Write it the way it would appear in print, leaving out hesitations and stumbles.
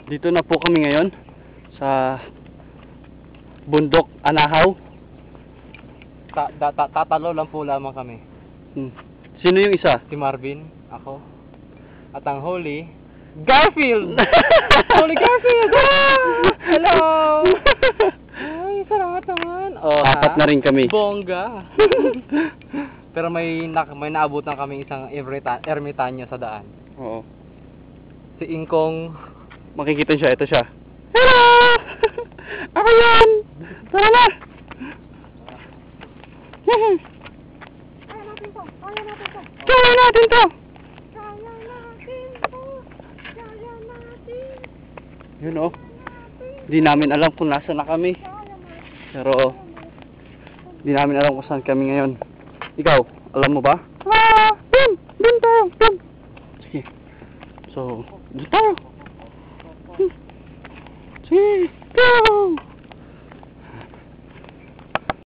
Dito na po kami ngayon sa Bundok Anahaw. Tatalo lang po lamang kami. Sino yung isa? Si Marvin, ako. At ang huli, Garfield! Holy Garfield! Hello! Ay, salamat naman. Oh, Apat na rin kami. Bongga. Pero may naabutan kami isang ermitanyo sa daan. Oo. Si Ingkong. Makikita siya, ito siya. Hello! Ako yan! Tara na! Kaya natin to! Kaya natin to! Kaya natin to! Kaya natin to! Kaya natin! Yun oh. Di namin alam kung nasa na kami. Pero di namin alam kung saan kami ngayon. Ikaw, alam mo ba? Dun tayo! Dun! Sige. So, dun tayo! Sige, go!